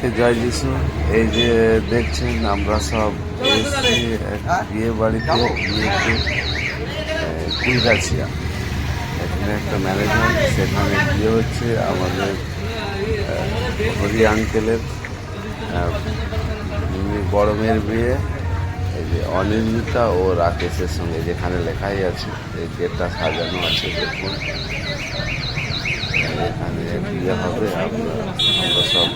সবাইকে জয় যিশু। এই যে দেখছেন আমরা সব এসেছি বিয়ে বাড়িতে, বিয়েতে কুইগাছিয়া। এখানে একটা ম্যানেজমেন্ট, সেখানে বিয়ে হচ্ছে আমাদের হরি আঙ্কেলের বড় মেয়ের বিয়ে। এই যে অনির্মিতা ও রাকেশের সঙ্গে, যেখানে লেখাই আছে, এই গেটটা সাজানো আছে দেখুন। এখানে বিয়ে হবে, আমরা সব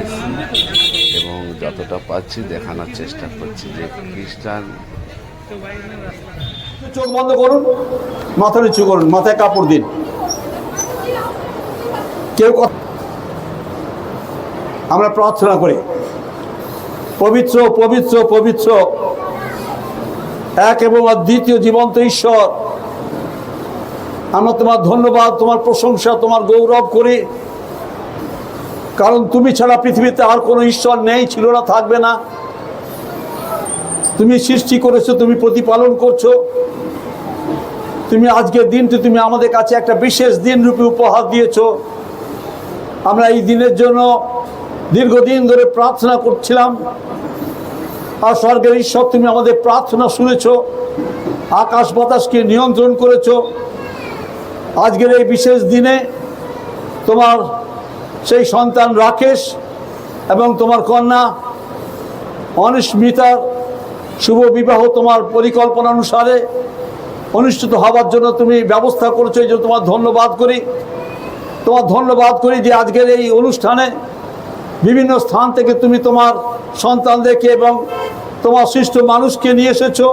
এসেছি এবং যতটা পাচ্ছি দেখানোর চেষ্টা করছি যে খ্রিস্টান। চোখ বন্ধ করুন, মাথা নিচু করুন, মাথায় কাপড় দিন। কেউ আমরা প্রার্থনা করি, পবিত্র পবিত্র পবিত্র এক এবং অদ্বিতীয় জীবন্ত ঈশ্বর, আমরা তোমার ধন্যবাদ, তোমার প্রশংসা, তোমার গৌরব করি, কারণ তুমি ছাড়া পৃথিবীতে আর কোনো ঈশ্বর নেই, ছিল না, থাকবে না। তুমি সৃষ্টি করেছো, তুমি প্রতিপালন করছো। তুমি আজকের দিনটি তুমি আমাদের কাছে একটা বিশেষ দিন রূপে উপহার দিয়েছো। আমরা এই দিনের জন্য দীর্ঘদিন ধরে প্রার্থনা করছিলাম, আর স্বর্গের ঈশ্বর তুমি আমাদের প্রার্থনা শুনেছো, আকাশ বাতাসকে নিয়ন্ত্রণ করেছো। আজকের এই বিশেষ দিনে তোমার সেই সন্তান রাকেশ এবং তোমার কন্যা অনির্মিতার শুভ বিবাহ তোমার পরিকল্পনা অনুসারে অনুষ্ঠিত হওয়ার জন্য তুমি ব্যবস্থা করেছো। এই জন্য তোমার ধন্যবাদ করি, তোমার ধন্যবাদ করি যে আজকের এই অনুষ্ঠানে বিভিন্ন স্থান থেকে তুমি তোমার সন্তানদেরকে এবং তোমার সৃষ্ট মানুষকে নিয়ে এসেছো।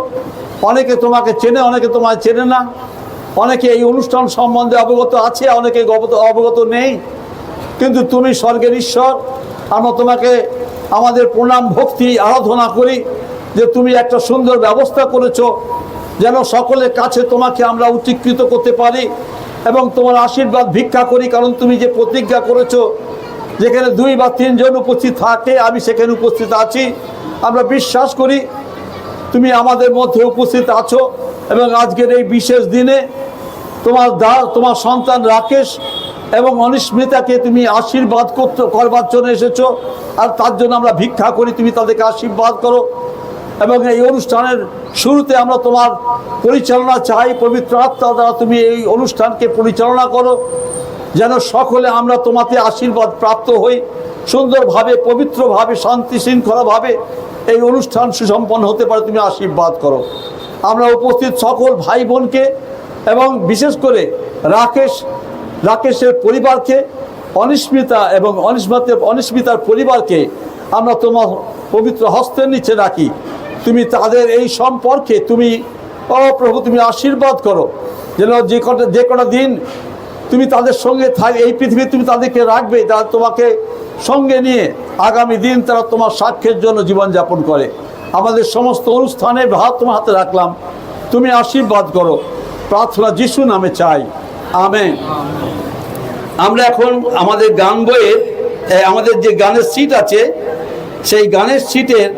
অনেকে তোমাকে চেনে, অনেকে তোমায় চেনে না, অনেকে এই অনুষ্ঠান সম্বন্ধে অবগত আছে, অনেকে অবগত নেই। কিন্তু তুমি স্বর্গের ঈশ্বর, আমরা তোমাকে আমাদের প্রণাম ভক্তি আরাধনা করি যে তুমি একটা সুন্দর ব্যবস্থা করেছো যেন সকলের কাছে তোমাকে আমরা উচ্চীকৃত করতে পারি এবং তোমার আশীর্বাদ ভিক্ষা করি। কারণ তুমি যে প্রতিজ্ঞা করেছো, যেখানে 2 বা 3 জন উপস্থিত থাকে আমি সেখানে উপস্থিত আছি। আমরা বিশ্বাস করি তুমি আমাদের মধ্যে উপস্থিত আছো এবং আজকের এই বিশেষ দিনে তোমার সন্তান রাকেশ এবং অনির্মিতাকে তুমি আশীর্বাদ করবার জন্য এসেছো। আর তার জন্য আমরা ভিক্ষা করি তুমি তাদেরকে আশীর্বাদ করো এবং এই অনুষ্ঠানের শুরুতে আমরা তোমার পরিচালনা চাই। পবিত্র আত্মা দ্বারা তুমি এই অনুষ্ঠানকে পরিচালনা করো, যেন সকলে আমরা তোমাতে আশীর্বাদ প্রাপ্ত হই, সুন্দরভাবে, পবিত্রভাবে, শান্তি শৃঙ্খলাভাবে এই অনুষ্ঠান সুসম্পন্ন হতে পারে। তুমি আশীর্বাদ করো। আমরা উপস্থিত সকল ভাই বোনকে এবং বিশেষ করে রাকেশের পরিবারকে, অনির্মিতা এবং অনির্মিতার পরিবারকে আমরা তোমার পবিত্র হস্তের নিচে রাখি। তুমি তাদের এই সম্পর্কে তুমি প্রভু তুমি আশীর্বাদ করো, যেন যে কটা দিন তুমি তাদের সঙ্গে এই পৃথিবী তুমি তাদেরকে রাখবে, তারা তোমাকে সঙ্গে নিয়ে আগামী দিন তারা তোমার সাক্ষ্যের জন্য জীবনযাপন করে। আমাদের সমস্ত অনুষ্ঠানে ভাত তোমার হাতে রাখলাম, তুমি আশীর্বাদ করো। প্রার্থনা যিশু নামে চাই, আমেন। আমরা এখন আমাদের গান বইয়ের আমাদের যে গানের সিট আছে, সেই গানের সিটের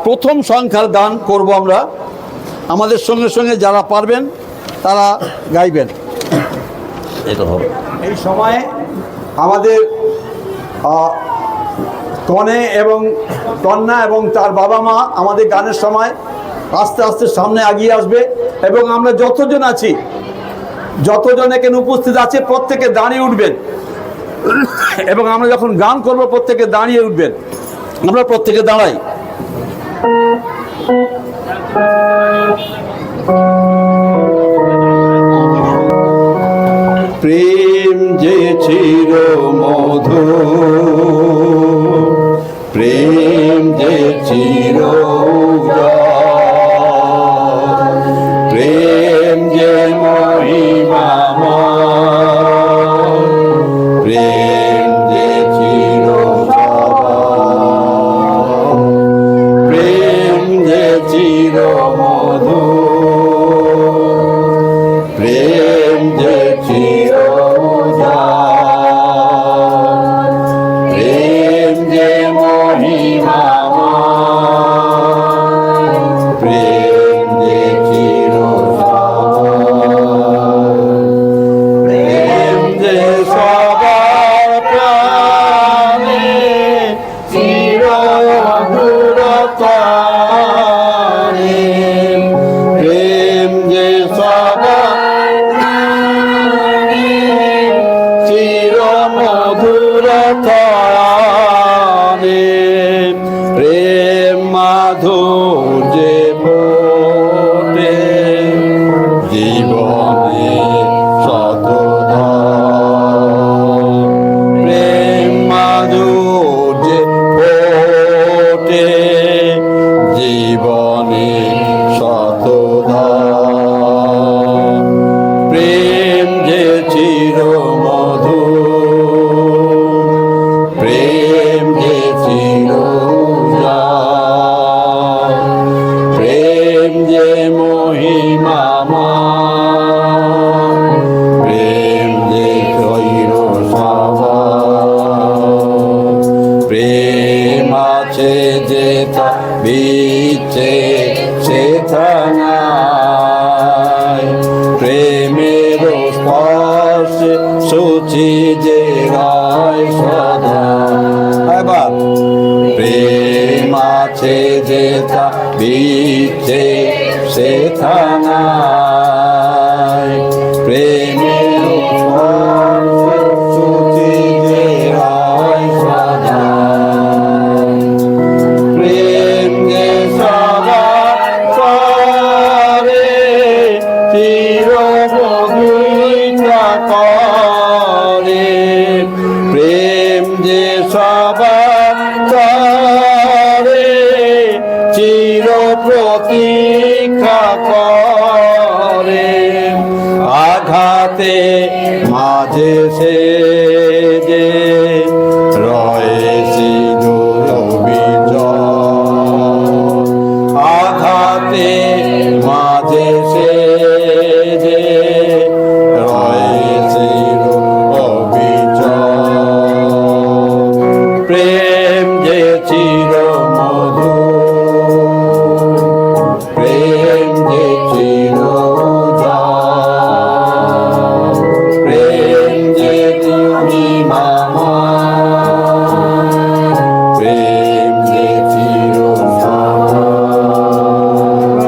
প্রথম সংখ্যার গান করব আমরা। আমাদের সঙ্গে সঙ্গে যারা পারবেন তারা গাইবেন। এটা হবে এই সময়ে আমাদের কন্যা এবং তার বাবা মা আমাদের গানের সময় আস্তে আস্তে সামনে এগিয়ে আসবে এবং আমরা যতজন আছি, যতজন এখানে উপস্থিত আছে প্রত্যেকে দাঁড়িয়ে উঠবেন এবং আমরা যখন গান করব প্রত্যেকে দাঁড়িয়ে উঠবেন। আমরা প্রত্যেকে দাঁড়াই। প্রেম যে চির মধুর, প্রেম যে চির উদার, প্রেম যে মহিমাময়, প্রেম যে চির সবার, প্রেম যে চির মধুর, প্রেম যে চির উদার, প্রেম যে মহিমাময়, প্রেম যে চির সবার, প্রেম যে সবার প্রাণে প্রাণে শতধা। প্রেম যে চির মধু, প্রেম যে চির উজাড়, প্রেম যে মহিমাময়, প্রেম যে চির স্বভাব। প্রেম আছে যেথা বিচ্ছে সেথা নাই, প্রেমের স্পর্শে সূচি যে রয় সদা। এবার প্রেম আছে যেথা বিচ্ছে সেথা নাই, প্রেমের স্পর্শে সূচি যে রয় সদা। প্রেম যে সদা করে চিরমধুরিতা করে, প্রেম যে সবার করে চির প্রতীক্ষা করে। আঘাতে মাঝে সে যে রয়েছে বিজয়, আঘাতে মাঝে সে যে রয়েছে অবিচল। প্রেম যে চির মধু, প্রেম যে চির উজাড়, প্রেম যে মহিমাময়, প্রেম যে চির স্বভাব।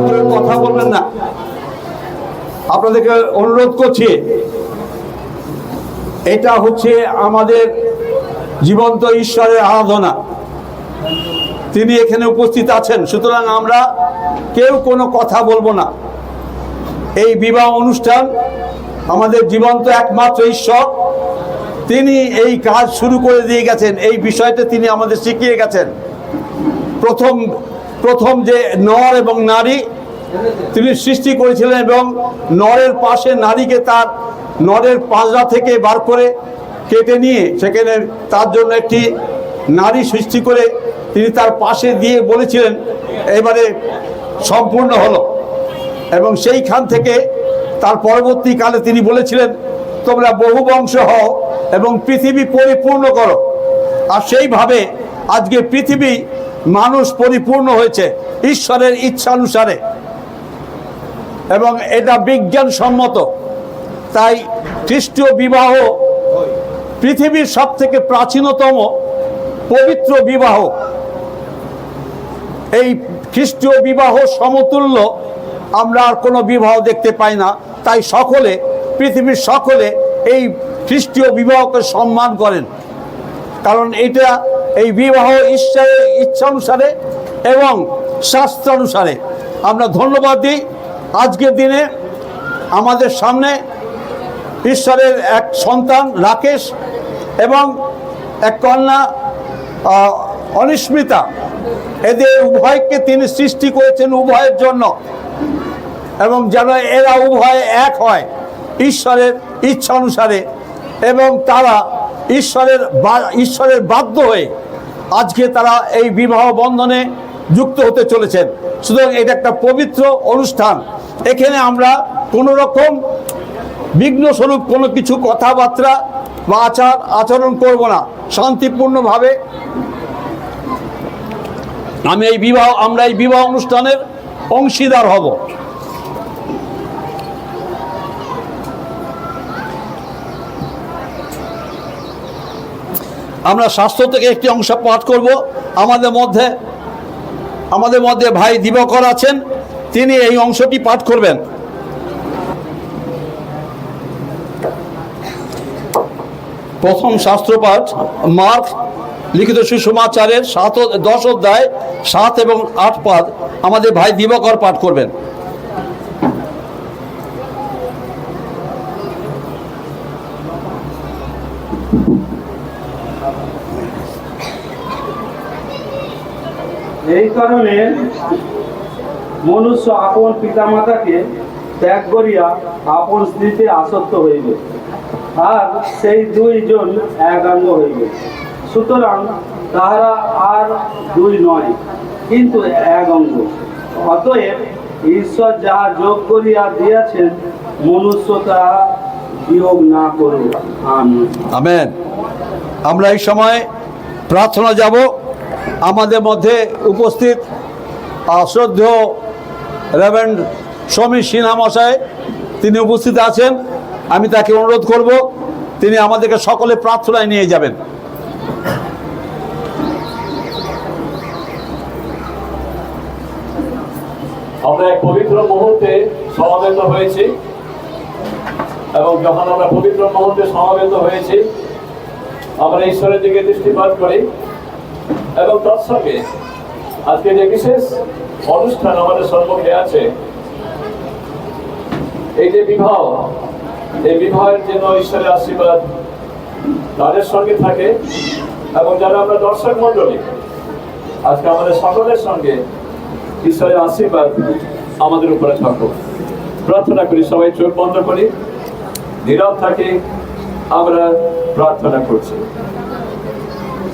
কেউ কথা বলবেন না, আপনাদেরকে অনুরোধ করছি। এটা হচ্ছে আমাদের জীবন্ত ঈশ্বরের আরাধনা, তিনি এখানে উপস্থিত আছেন। সুতরাং আমরা কেউ কোনো কথা বলবো না। এই বিবাহ অনুষ্ঠান আমাদের জীবন্ত একমাত্র ঈশ্বর, তিনি এই কাজ শুরু করে দিয়ে গেছেন। এই বিষয়টা তিনি আমাদের শিখিয়ে গেছেন। প্রথম যে নর এবং নারী তিনি সৃষ্টি করেছিলেন, এবং নরের পাশে নারীকে তার নরের পাঁজরা থেকে বার করে কেটে নিয়ে সেখানে তার জন্য একটি নারী সৃষ্টি করে তিনি তার পাশে দিয়ে বলেছিলেন এবারে সম্পূর্ণ হলো। এবং সেইখান থেকে তার পরবর্তীকালে তিনি বলেছিলেন তোমরা বহু বংশ হও এবং পৃথিবী পরিপূর্ণ করো। আর সেইভাবে আজকে পৃথিবী মানুষ পরিপূর্ণ হয়েছে ঈশ্বরের ইচ্ছানুসারে, এবং এটা বিজ্ঞানসম্মত। তাই খ্রিস্টীয় বিবাহ পৃথিবীর সব থেকে প্রাচীনতম পবিত্র বিবাহ। এই খ্রিস্টীয় বিবাহ সমতুল্য আমরা আর কোনো বিবাহ দেখতে পাই না। তাই সকলে, পৃথিবীর সকলে এই খ্রিস্টীয় বিবাহকে সম্মান করেন, কারণ এটা এই বিবাহ ঈশ্বরের ইচ্ছানুসারে এবং শাস্ত্রানুসারে। আমরা ধন্যবাদ দিই আজকের দিনে আমাদের সামনে ঈশ্বরের এক সন্তান রাকেশ এবং এক কন্যা অনিস্মিতা, এদের উভয়কে তিনি সৃষ্টি করেছেন উভয়ের জন্য, এবং যেন এরা উভয় এক হয় ঈশ্বরের ইচ্ছা অনুসারে, এবং তারা ঈশ্বরের বাধ্য হয়ে আজকে তারা এই বিবাহ বন্ধনে যুক্ত হতে চলেছেন। সুতরাং এটা একটা পবিত্র অনুষ্ঠান। এখানে আমরা কোনো রকম বিঘ্নস্বরূপ কোনো কিছু কথাবার্তা বা আচরণ করব না। শান্তিপূর্ণভাবে আমরা এই বিবাহ অনুষ্ঠানের অংশীদার হব। আমরা শাস্ত্র থেকে একটি অংশ পাঠ করব। আমাদের মধ্যে ভাই দিবকর আছেন, তিনি এই অংশটি পাঠ করবেন। প্রথম শাস্ত্রপাঠ মার্ক লিখিত সুসমাচারের 10 অধ্যায় 7 এবং 8 পদ আমাদের ভাই দিবকর পাঠ করবেন। এই কারণে মনুষ্য আপন পিতামাতাকে ত্যাগ করিয়া আপন স্ত্রীতে আসক্ত হইবে, আর সেই দুইজন একাঙ্গ হইবে। সুতরাং তাহারা আর দুই নয়, কিন্তু এক অঙ্গ। অতএব ঈশ্বর যাহা যোগ করিয়া দিয়াছেন, মনুষ্য তাহা বিয়োগ না করুক। আমিন। আমেন। আমরা এই সময় প্রার্থনা যাব। আমাদের মধ্যে উপস্থিত শ্রদ্ধেয় রেভারেন্ড সমীর সিনহা মশাই, তিনি উপস্থিত আছেন। আমি তাকে অনুরোধ করব, তিনি আমাদেরকে সকলে প্রার্থনায় নিয়ে যাবেন। আমরা এক পবিত্র মুহূর্তে সমবেত হয়েছি, এবং যখন আমরা পবিত্র মুহূর্তে সমবেত হয়েছি, আমরা ঈশ্বরের দিকে দৃষ্টিপাত করি, এবং তৎসঙ্গে আজকে যে বিশেষ অনুষ্ঠান আমাদের সম্মুখে আছে, এই যে বিবাহ, এই বিবাহের জন্য ঈশ্বরের আশীর্বাদ তাদের সঙ্গে থাকে, এবং যারা আমরা দর্শক মণ্ডলী, আজকে আমাদের সকলের সঙ্গে ঈশ্বরের আশীর্বাদ আমাদের উপরে থাকুক। প্রার্থনা করি, সবাই চোখ বন্ধ করি, নীরব থাকি, আমরা প্রার্থনা করছি।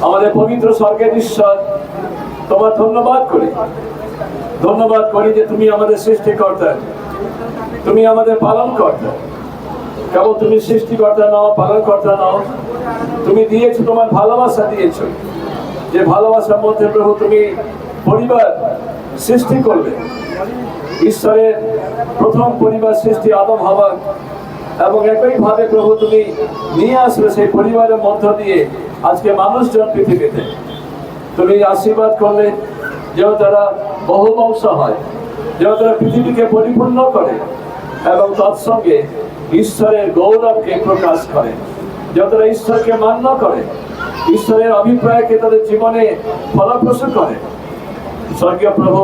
আমাদের পবিত্র স্বর্গের ঈশ্বর, তোমার ধন্যবাদ করি যে তুমি আমাদের সৃষ্টিকর্তা, তুমি আমাদের পালন কর্তা। কেবল তুমি সৃষ্টিকর্তা নাও, পালন কর্তা নাও, তুমি দিয়েছো, তোমার ভালোবাসা দিয়েছো, যে ভালোবাসার মধ্যে প্রভু তুমি পরিবার সৃষ্টি করবে। ঈশ্বরের প্রথম পরিবার সৃষ্টি আদম হাওয়া, এবং একইভাবে প্রভু তুমি নিয়ে আসবে সেই পরিবারের মধ্য দিয়ে আজকে মানুষজন পৃথিবীতে। তুমি আশীর্বাদ করলে যেন তারা বহু বংশ হয়, যেন তারা পৃথিবীকে পরিপূর্ণ করে, এবং তৎসঙ্গে ঈশ্বরের গৌরবকে প্রকাশ করে, যেন তারা ঈশ্বরকে মান্য করে, ঈশ্বরের অভিপ্রায়কে তাদের জীবনে ফলপ্রসূ করে। স্বর্গীয় প্রভু,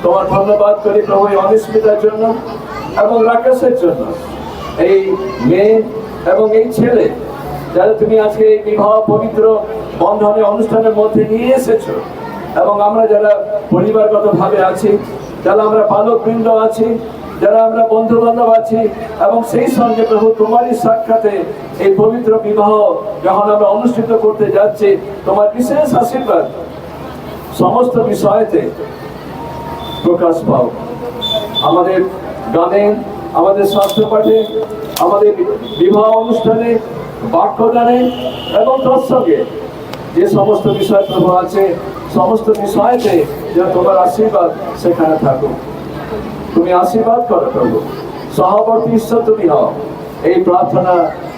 তোমার ধন্যবাদ করি প্রভু এই অনিশ্চিতার জন্য এবং রাকেশের জন্য, এই মেয়ে এবং এই ছেলে যারা তুমি আজকে এই বিবাহ পবিত্র বন্ধনে অনুষ্ঠানের মধ্যে নিয়ে এসেছো, এবং আমরা যারা পরিবারগতভাবে আছি, যারা আমরা পালক বৃন্দ আছি, যারা আমরা বন্ধু বান্ধব আছি, এবং সেই সঙ্গে প্রভু তোমারই সাক্ষাতে এই পবিত্র বিবাহ যখন আমরা অনুষ্ঠিত করতে যাচ্ছি, তোমার বিশেষ আশীর্বাদ সমস্ত বিষয়তে প্রকাশ পাও। আমাদের গানে, আমাদের শাস্ত্র পাঠে, আমাদের বিবাহ অনুষ্ঠানে, বাক্যদানে, এবং তৎসঙ্গে যে সমস্ত বিষয় প্রভু আছে, সমস্ত বিষয়তে যেন তোমার আশীর্বাদ সেখানে থাকুক। তুমি আশীর্বাদ করো প্রভু, সহবর্তী ঈশ্বর তুমি হও। এই প্রার্থনা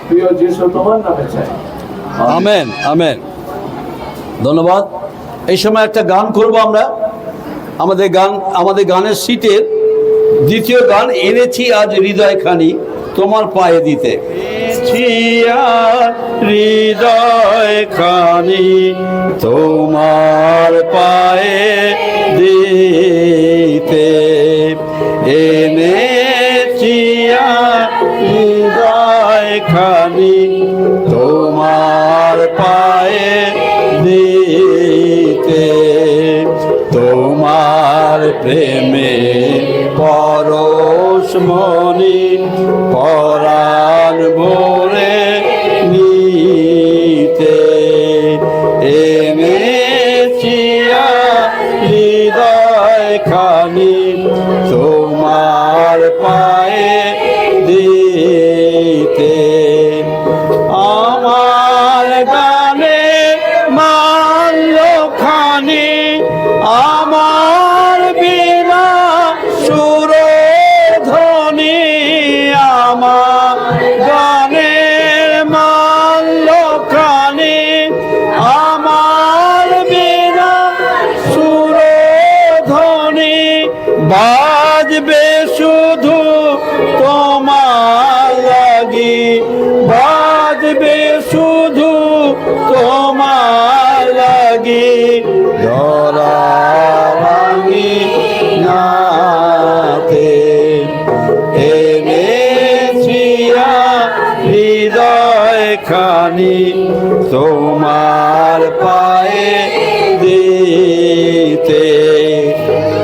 প্রিয় যিশু তোমার নামে চাই। Amen, amen. ধন্যবাদ। এই সময় একটা গান করব আমরা। আমাদের গানের সিটের দ্বিতীয় গান, এনেছি আজ হৃদয়খানি তোমার পায়ে দিতে। হৃদয়খানি তোমার পায়ে দিতে, এনেছি হৃদয়খানি তোমার পায়ে দিতে, তোমার প্রেমে পরশ মনি পরাণ ভরে নিতে, এনেছি হৃদয়খানি তোমার পায়ে দিতে। আমার গানে মাল্যখানি আমার বিনা সুরধ্বনি, আমার গানের মাল্যখানি আমার বিনা সুরধ্বনি, বাজবে শুধু তোমার লাগি, বাজবে শুধু তোমার লাগি, ধরাঙ্গি নাতে, এনেছি হৃদয়খানি তোমার পায়ে দিতে,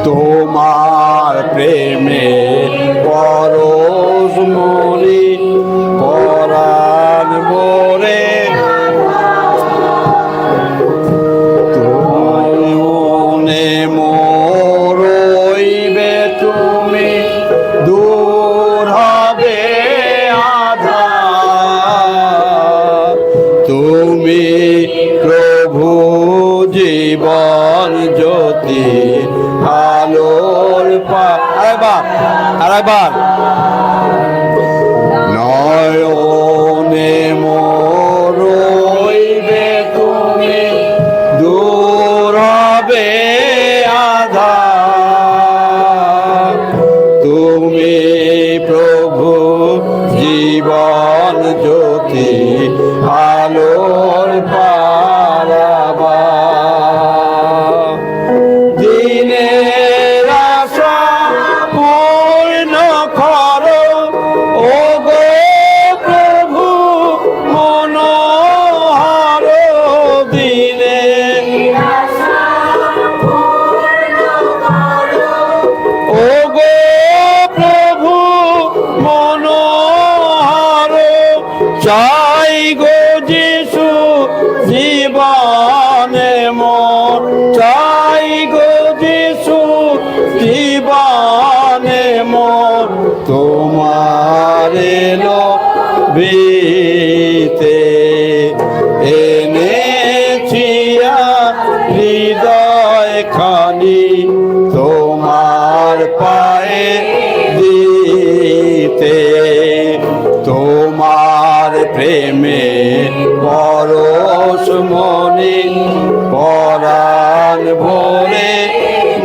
তোমার তোমার প্রেমে পরশ মরি পরাণ ভরে তোমার মনে মরইবে তুমি দূর হবে আধার তুমি প্রভু জীবন জ্যোতি আলোর আরেকবার নয়নে মরইবে তুমি দূর হবে আধার তুমি প্রভু জীবন জ্যোতি আলোর পারাবার দিনের আশা পূর্ণ করো ও গো প্রভু মনোহর দিনের ও গো প্রভু মনোহর চাই গো যিশু জীবনে মন চাই গো যিশু জীবনে মন তোমার এলো বিতে এনেছি হৃদয় খানি তোমার পায়ে দিতে তোমার প্রেমে পরশ মনে পরাণ ভরে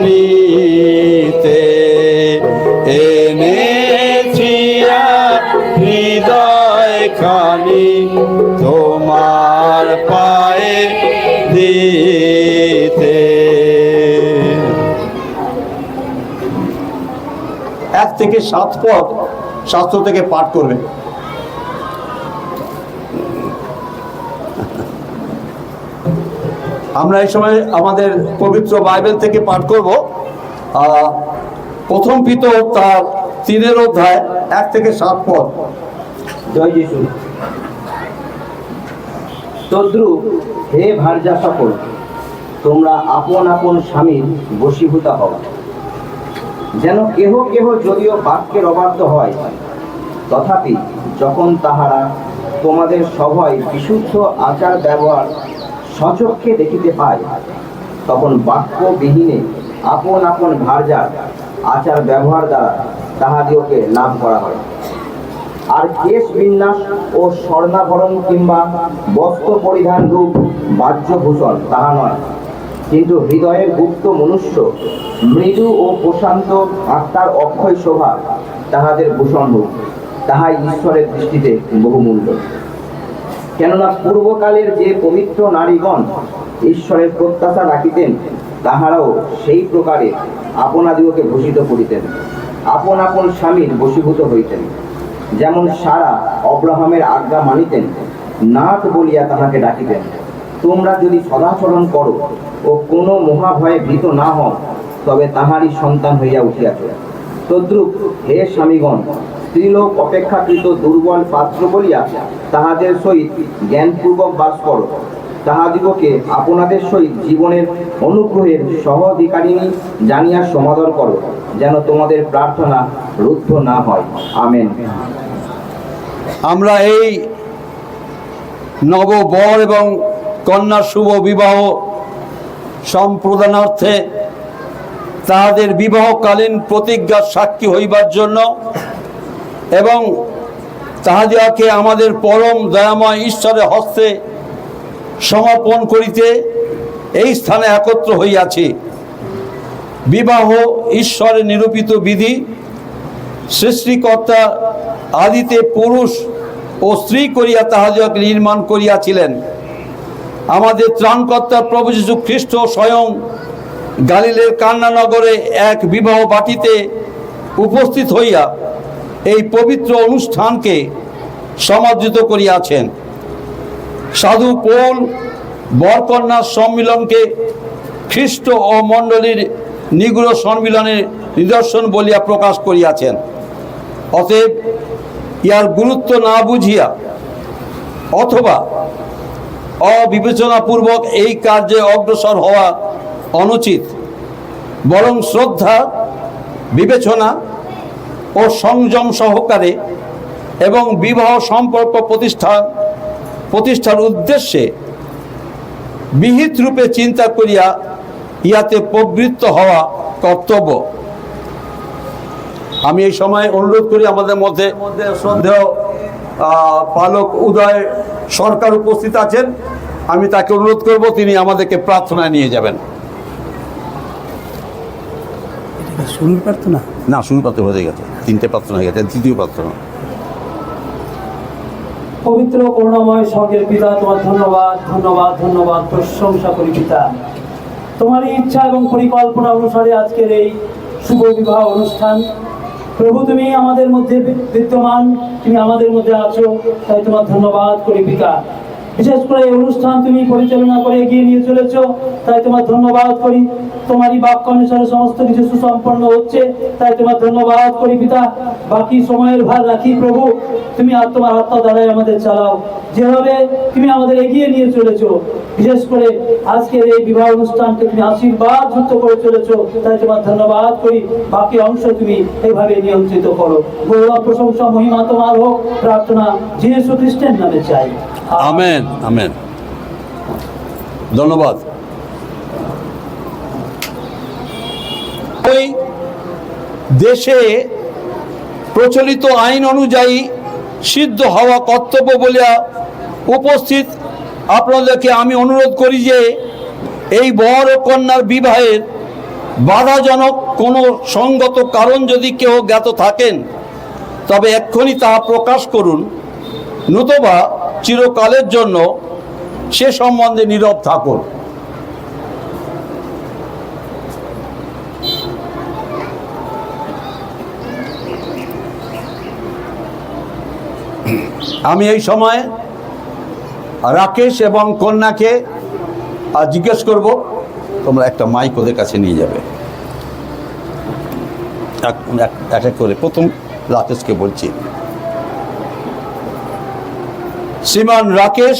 নিতে এনেছি হৃদয় খানি তোমার পায়ে দিতে। 1 থেকে 7 পদ শাস্ত্র থেকে পাঠ করবে। আমরা এই সময় আমাদের পবিত্র বাইবেল থেকে পাঠ করব প্রথম পিতর তার 3 অধ্যায় 1 থেকে 7 পদ। জয় যিশু। তদ্রূপ হে ভার্যা সকল, তোমরা আপন আপন স্বামীর বশীভূতা হও, যেন কেহ কেহ যদিও বাক্যের অবাধ্য হয়, তথাপি যখন তাহারা তোমাদের সভয় বিশুদ্ধ আচার ব্যবহার সচক্ষে দেখিতে পায়, তখন বাক্যবিহীনে আপন আপন ভার্যার আচার ব্যবহার দ্বারা তাহাদিওকে লাভ করা হয়। আর কেশ বিন্যাস ও স্বর্ণাভরণ কিংবা বস্ত্র পরিধান রূপ বাহ্যভূষণ তাহা নয়, কিন্তু হৃদয়ের গুপ্ত মনুষ্য মৃদু ও প্রশান্ত আত্মার অক্ষয় শোভা তাহাদের ভূষণ হোক, তাহাই ঈশ্বরের দৃষ্টিতে বহুমূল্য। কেননা পূর্বকালের যে পবিত্র নারীগণ ঈশ্বরের প্রত্যাশা রাখিতেন, তাহারাও সেই প্রকারে আপনাদিওকে ভূষিত করিতেন, আপন আপন স্বামীর বশীভূত হইতেন। যেমন সারা অব্রাহামের আজ্ঞা মানিতেন, নাথ বলিয়া তাহাকে ডাকিতেন। তোমরা যদি সদাচরণ করো ও কোনো মহাভয়ে ভীত না হও, তবে তাহারই সন্তান হইয়া উঠিয়াছ। তদ্রূপ হে স্বামীগণ, স্ত্রীলোক অপেক্ষাকৃত দুর্বল পাত্র বলিয়া তাহাদের সহিত জ্ঞানপূর্বক বাস করো, তাহাদিগকে আপনাদের সহিত জীবনের অনুগ্রহের সহ অধিকারিণী জানিয়া সমাদর করো, যেন তোমাদের প্রার্থনা রুদ্ধ না হয়। আমেন। আমরা এই নববর এবং কন্যার শুভ বিবাহ সম্প্রদানার্থে তাহাদের বিবাহকালীন প্রতিজ্ঞার সাক্ষী হইবার জন্য এবং তাহাদিওকে আমাদের পরম দয়াময় ঈশ্বরের হস্তে সমর্পণ করিতে এই স্থানে একত্র হইয়াছি। বিবাহ ঈশ্বরের নিরূপিত বিধি। সৃষ্টিকর্তা আদিতে পুরুষ ও স্ত্রী করিয়া তাহাদিওকে নির্মাণ করিয়াছিলেন। আমাদের ত্রাণকর্তা প্রভু যীশু খ্রিস্ট স্বয়ং গালিলের কান্না নগরে এক বিবাহ বাটিতে উপস্থিত হইয়া এই পবিত্র অনুষ্ঠানকে সমাদৃত করিয়াছেন। সাধু পৌল বরকন্যার সম্মিলনকে খ্রিস্ট ও মণ্ডলীর নিগুড় সম্মিলনের নিদর্শন বলিয়া প্রকাশ করিয়াছেন। অতএব ইহার গুরুত্ব না বুঝিয়া অথবা অবিবেচনাপূর্বক এই কার্যে অগ্রসর হওয়া অনুচিত, বরং শ্রদ্ধা, বিবেচনা ও সংযম সহকারে এবং বিবাহ সম্পর্ক প্রতিষ্ঠার উদ্দেশ্যে বিহিত রূপে চিন্তা করিয়া ইহাতে প্রবৃত্ত হওয়া কর্তব্য। আমি এই সময় অনুরোধ করি, আমাদের মধ্যে শ্রদ্ধেয় পালক উদয় সরকার উপস্থিত আছেন, আমি তাকে অনুরোধ করব তিনি আমাদেরকে প্রার্থনায় নিয়ে যাবেন। শুরুর প্রার্থনা না, শুরু প্রার্থনা হয়ে গেছে, 3টে প্রার্থনা হয়ে গেছে, তৃতীয় প্রার্থনা। পবিত্র করুণাময় স্বর্গের পিতা, তোমার ধন্যবাদ ধন্যবাদ ধন্যবাদ প্রশংসা করি পিতা। তোমার ইচ্ছা এবং পরিকল্পনা অনুসারে আজকের এই শুভ বিবাহ অনুষ্ঠান, প্রভু তুমি আমাদের মধ্যে বিদ্যমান, তুমি আমাদের মধ্যে আছো, তাই তোমার ধন্যবাদ করি পিতা। বিশেষ করে এই অনুষ্ঠান তুমি পরিচালনা করে এগিয়ে নিয়ে চলেছো, তাই তোমার ধন্যবাদ করি। তোমারই বাক্য অনুসারে সমস্ত কিছু সুসম্পন্ন হচ্ছে, তাই তোমার ধন্যবাদ করি পিতা। বাকি সময়ের ভার রাখি প্রভু, তুমি আর তোমার আত্মা দ্বারাই আমাদের চালাও, যেভাবে তুমি আমাদের এগিয়ে নিয়ে চলেছো। বিশেষ করে আজকের এই বিবাহ অনুষ্ঠানকে তুমি আশীর্বাদ যুক্ত করে চলেছো, তাই তোমার ধন্যবাদ করি। বাকি অংশ তুমি এইভাবে নিয়ন্ত্রিত করো। গৌরব প্রশংসা মহিমা তোমার হোক, প্রার্থনা যীশু খ্রিস্টের নামে চাই, আমেন আমেন। ধন্যবাদ। ওই দেশে প্রচলিত আইন অনুযায়ী সিদ্ধ হওয়া কর্তব্য বলিয়া উপস্থিত আপনাদেরকে আমি অনুরোধ করি যে এই বর ও কন্যার বিবাহের বাধাজনক কোনো সঙ্গত কারণ যদি কেউ জ্ঞাত থাকেন, তবে এক্ষুনি তাহা প্রকাশ করুন, নতুবা চিরকালের জন্য সে সম্বন্ধে নীরব থাকুন। আমি এই সময় রাকেশ এবং কন্যাকে জিজ্ঞেস করব, তোমরা একটা মাইক ওদের কাছে নিয়ে যাবে, এক এক করে। প্রথম রাকেশকে বলছি, শ্রীমান রাকেশ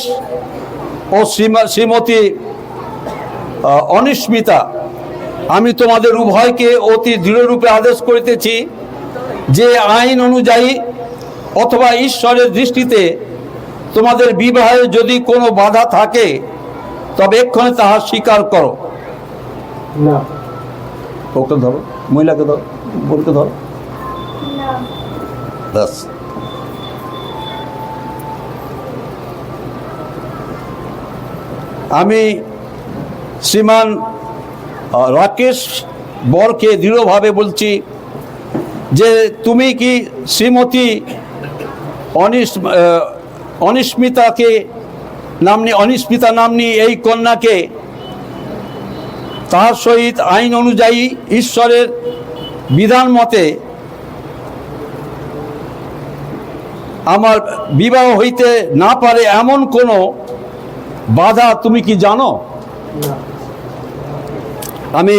ও শ্রীমতী অনিস্মিতা, আমি তোমাদের উভয়কে অতি দৃঢ়রূপে আদেশ করিতেছি যে আইন অনুযায়ী অথবা ঈশ্বরের দৃষ্টিতে তোমাদের বিবাহে যদি কোনো বাধা থাকে, তবে এক্ষণে তাহা স্বীকার করো। না, ওকে ধরো, মহিলাকে ধরো, বোনকে ধরো, ব্যাস। আমি শ্রীমান রাকেশ বরকে দৃঢ়ভাবে বলছি যে তুমি কি শ্রীমতী অনিস্মিতা নামনি এই কন্যাকে তাহার সহিত আইন অনুযায়ী ঈশ্বরের বিধান মতে আমার বিবাহ হইতে না পারে এমন কোনো বাধা তুমি কি জানো? আমি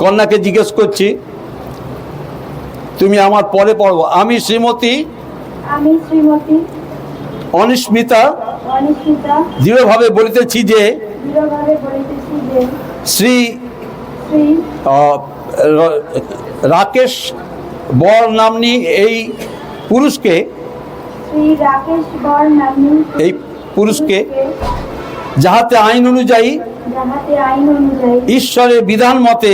কন্যাকে জিজ্ঞেস করছি, তুমি আমার পরে পড়বো। আমি শ্রীমতী অনিস্মিতা দৃঢ়ভাবে বলিতেছি যে শ্রী রাকেশ বর নামনি এই পুরুষকে যাহাতে আইন অনুযায়ী ঈশ্বরের বিধান মতে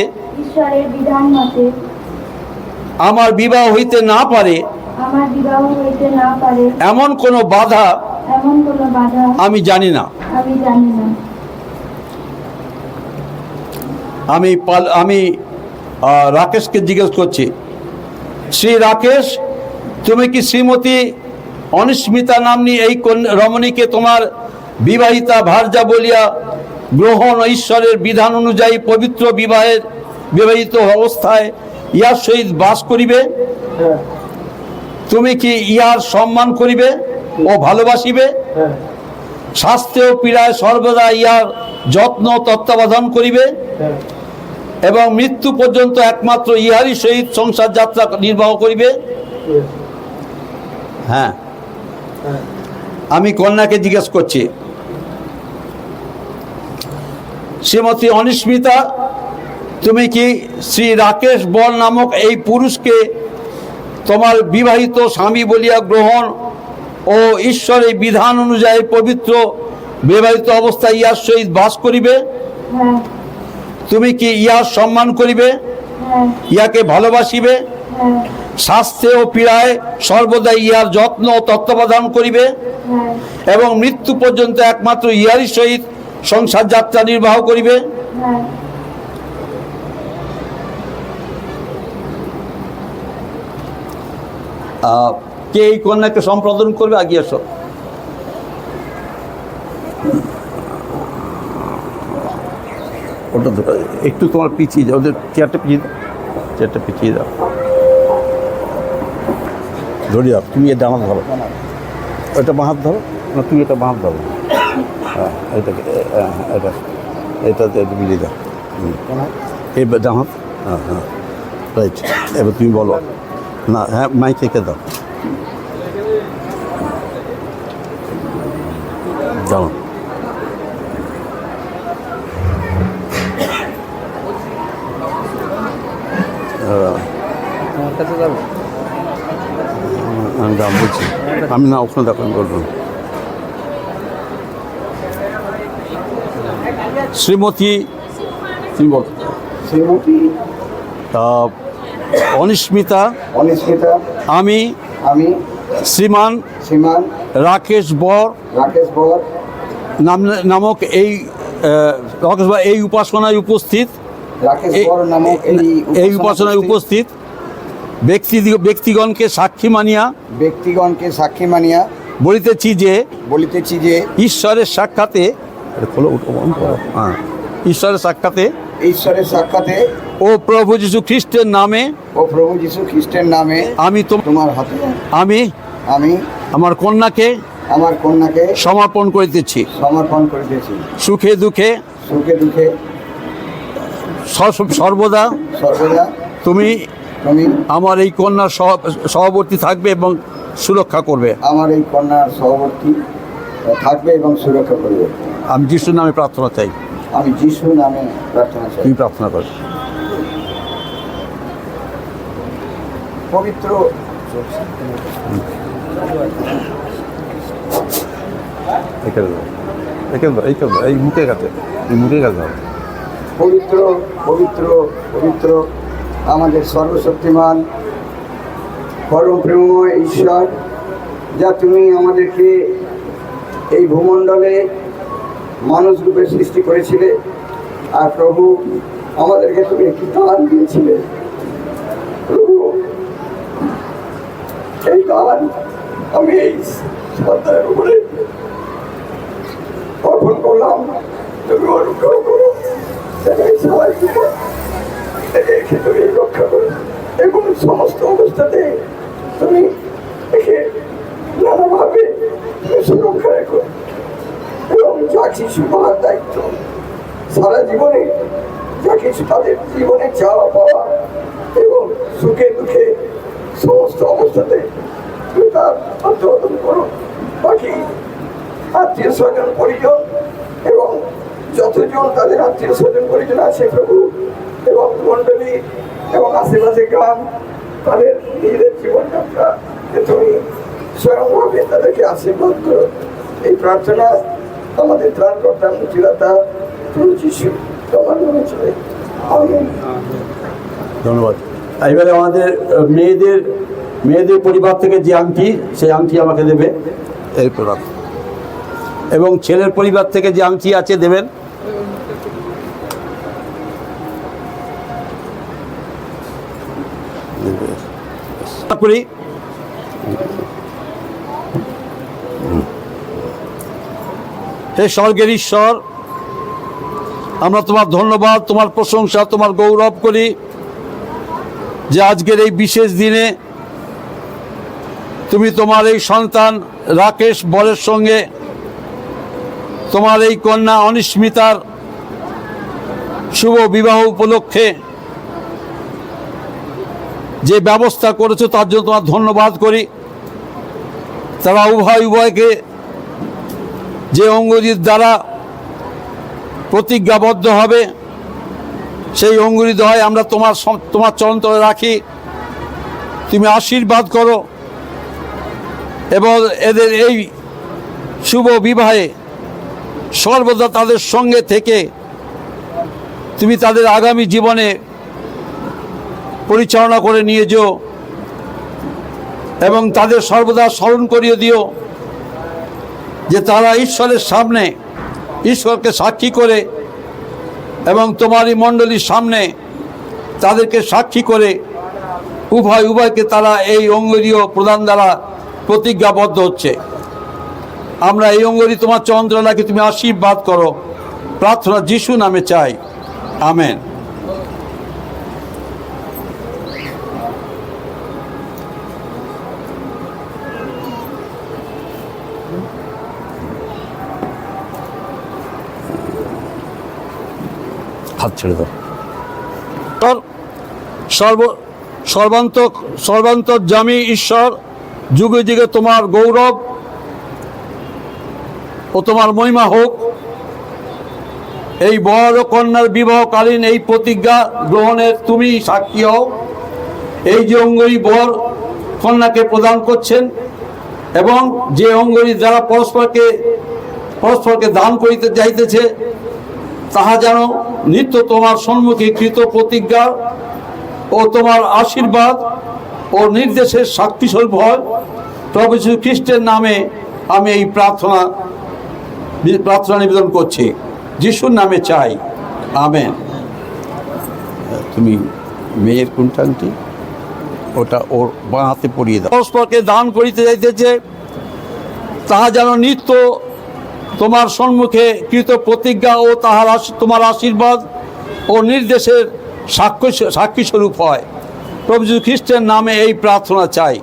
আমার বিবাহ হইতে না পারে এমন কোনো বাধা আমি জানি না। আমি রাকেশকে জিজ্ঞেস করছি, শ্রী রাকেশ, তুমি কি শ্রীমতী অনিস্মিতা নামনি এই রমণীকে তোমার বিবাহিতা ভার্যা বলিয়া গ্রহণ ও ঈশ্বরের বিধান অনুযায়ী পবিত্র বিবাহিত অবস্থায় ইহার সহিত বাস করিবে? তুমি কি ইহার সম্মান করিবে ও ভালোবাসিবে? স্বাস্থ্য ও পীড়ায় সর্বদা ইহার যত্ন তত্ত্বাবধান করিবে? এবং মৃত্যু পর্যন্ত একমাত্র ইহারই সহিত সংসার যাত্রা নির্বাহ করিবে। হ্যাঁ, আমি কন্যাকে জিজ্ঞেস করছি, শ্রীমতী অনিস্মিতা, তুমি কি শ্রী রাকেশ বর নামক এই পুরুষকে তোমার বিবাহিত স্বামী বলিয়া গ্রহণ ও ঈশ্বরের বিধান অনুযায়ী পবিত্র বিবাহিত অবস্থায় ইহার সহিত বাস করিবে? হ্যাঁ, তুমি কি ইহার সম্মান করিবে, হ্যাঁ, ইহাকে ভালোবাসিবে, হ্যাঁ, স্বাস্থ্যে ও পীড়ায় সর্বদা ইহার যত্ন ও তত্ত্বাবধান করিবে হ্যাঁ, এবং মৃত্যু পর্যন্ত একমাত্র ইহারই সহিত সংসার যাত্রা নির্বাহ করিবে? হ্যাঁ। কে এই কন্যাকে সম্পাদন করবে? আগে এসো। ওটা একটু তোমার পিছিয়ে যাও, ওদের চেয়ারটা পিছিয়ে দাও, চেয়ারটা পিছিয়ে দাও, ধরে যাও। তুমি এটা আমার ধরো, ওটা বাঁ হাত ধরো, না তুমি এটা বাঁ হাত ধরো। হ্যাঁ, এটাকে এটাতে মিলিয়ে দাও। এই ডান হাত, হ্যাঁ হ্যাঁ, রাইট। এবার তুমি বলো না, হ্যাঁ মাইক থেকে দাও, দাও। আমার কাছে যাবো? আমি দাম বলছি, আমি না ওখানে দেখো, আমি বলবো। শ্রীমতী, তুমি বল। শ্রীমতী অনিস্মিতা, অনিশ্চিতা, আমি আমি শ্রীমান শ্রীমান রাকেশ বর রাকেশ বর নামক রাকেশ বর এই উপাসনায় উপস্থিত, রাকেশ এই- বর নামক এই উপাসনায় উপস্থিত ব্যক্তিগণকে সাক্ষী মানিয়া ব্যক্তিগণকে সাক্ষী মানিয়া বলিতেছি যে বলিতেছি যে ঈশ্বরের সাক্ষাতে, হ্যাঁ, ঈশ্বরের সাক্ষাতে ঈশ্বরের সাক্ষাতে ও প্রভু যীশু খ্রিস্টের নামে ও প্রভু যীশু খ্রিস্টের নামে আমি তোমার হাতে আমি আমি আমার কন্যাকে আমার কন্যাকে সমর্পণ করিতেছি। সমর্পণ করিতেছি। সুখে দুঃখে সুখে দুঃখে সর্বদা সর্বদা তুমি তুমি আমার এই কন্যার সহবর্তী থাকবে এবং সুরক্ষা করবে। আমার এই কন্যার সহবর্তী থাকবে এবং সুরক্ষা করবে। আমি যিশুর নামে প্রার্থনা চাই। আমি যিশু নামে প্রার্থনা চাই। তুমি প্রার্থনা কর। পবিত্র এই মুখের কাছে, এই মুখের কাছে পবিত্র পবিত্র পবিত্র আমাদের সর্বশক্তিমান পরম প্রেমময় ঈশ্বর, যা তুমি আমাদেরকে এই ভূমণ্ডলে মানুষ রূপে সৃষ্টি করেছিলে, আর প্রভু আমাদেরকে তুমি একটি দান দিয়েছিলে। প্রভু, এই দান আমি এই সন্তানের উপরে অর্পণ করলাম। তুমি অনুগ্রহ করো, এই সবাইকে একে তুমি রক্ষা করো এবং সমস্ত অবস্থাতে তুমি একে নানাভাবে তুমি সুরক্ষা রেখো এবং যা কিছু পাওয়ার দায়িত্ব সারা জীবনে, যা কিছু তাদের জীবনে চাওয়া পাওয়া এবং সুখে দুঃখে সমস্ত অবস্থাতে তুমি তার আত্মহতন করো। বাকি আত্মীয় স্বজন পরিজন এবং যতজন তাদের আত্মীয় স্বজন পরিজন আছে প্রভু, এবং মণ্ডলী এবং আশেপাশে গ্রাম, তাদের নিজেদের জীবনযাত্রা তুমি স্বয়ংভাবে তাদেরকে আশীর্বাদ করো। এই প্রার্থনা আমাদের ত্রাণকর্তা মুক্তিদাতা প্রভু যিশু তোমার নামে চলে। আমিন। ধন্যবাদ। এবারে আমাদের মেয়েদের পরিবার থেকে যে আংটি, সেই আংটি আমাকে দেবে এই প্রণাম, এবং ছেলের পরিবার থেকে যে আংটি আছে দেবেন। করি হে স্বর্গের ঈশ্বর, আমরা তোমার ধন্যবাদ, তোমার প্রশংসা, তোমার গৌরব করি যে আজকের এই বিশেষ দিনে তুমি তোমার এই সন্তান রাকেশ বরের সঙ্গে তোমার এই কন্যা অনিস্মিতার শুভ বিবাহ উপলক্ষে যে ব্যবস্থা করেছো তার জন্য তোমার ধন্যবাদ করি। তারা উভয়কে যে অঙ্গুলির দ্বারা প্রতিজ্ঞাবদ্ধ হবে সেই অঙ্গুলি দয় আমরা তোমার চরণতলে রাখি। তুমি আশীর্বাদ করো এবং এদের এই শুভ বিবাহে সর্বদা তাদের সঙ্গে থেকে তুমি তাদের আগামী জীবনে পরিচালনা করে নিয়ে যেও এবং তাদের সর্বদা স্মরণ করিয়ে দিও যে তারা ঈশ্বরের সামনে ঈশ্বরকে সাক্ষী করে এবং তোমারই মণ্ডলীর সামনে তাদেরকে সাক্ষী করে উভয়কে তারা এই অঙ্গুলীয় প্রদান দ্বারা প্রতিজ্ঞাবদ্ধ হচ্ছে। আমরা এই অঙ্গুলি তোমার চন্দ্রলাকে তুমি আশীর্বাদ করো, প্রার্থনা যিশু নামে চাই, আমেন। হাত ছেড়ে দাও। সর্বান্তর্যামী ঈশ্বর, যুগে যুগে তোমার গৌরব ও তোমার মহিমা হোক। এই বর ও কন্যার বিবাহকালীন এই প্রতিজ্ঞা গ্রহণের তুমি সাক্ষী হও। এই যে অঙ্গুলি বর কন্যাকে প্রদান করছেন এবং যে অঙ্গুলি দ্বারা পরস্পরকে দান করিতে যাইতেছে, তাহা যেন নিত্য তোমার সম্মুখে কৃত প্রতিজ্ঞা ও তোমার আশীর্বাদ ও নির্দেশের সাক্ষীস্বরূপ হয়। প্রভু যীশু খ্রিস্টের নামে আমি এই প্রার্থনা নিবেদন করছি, যিশুর নামে চাই, আমেন। তুমি মেয়ের কোনটানটি ওটা ওর বাঁ হাতে পরিয়ে দাও। পরস্পরকে দান করিতে যাইতেছে, তাহা যেন নিত্য তোমার সম্মুখে কৃত প্রতিজ্ঞা ও তোমার আশীর্বাদ ও নির্দেশের সাক্ষী স্বরূপ হয়। প্রভু যীশু খ্রিস্টের নামে এই প্রার্থনা চাই।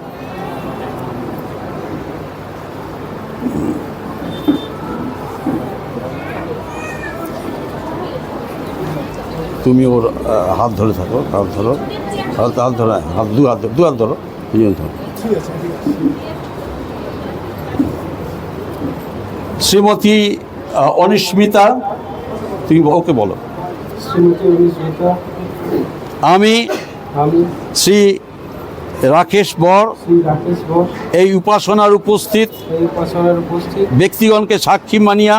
তুমি ওর হাত ধরে থাকো, হাত ধরো, হাত ধরো, দু হাত ধরো, দুজন ধরো। শ্রীমতী অনিস্মিতা, তুমি ওকে বলো। শ্রীমতী অনিস্মিতা, আমি শ্রী রাকেশ বর এই উপাসনার উপস্থিত ব্যক্তিগণকে সাক্ষী মানিয়া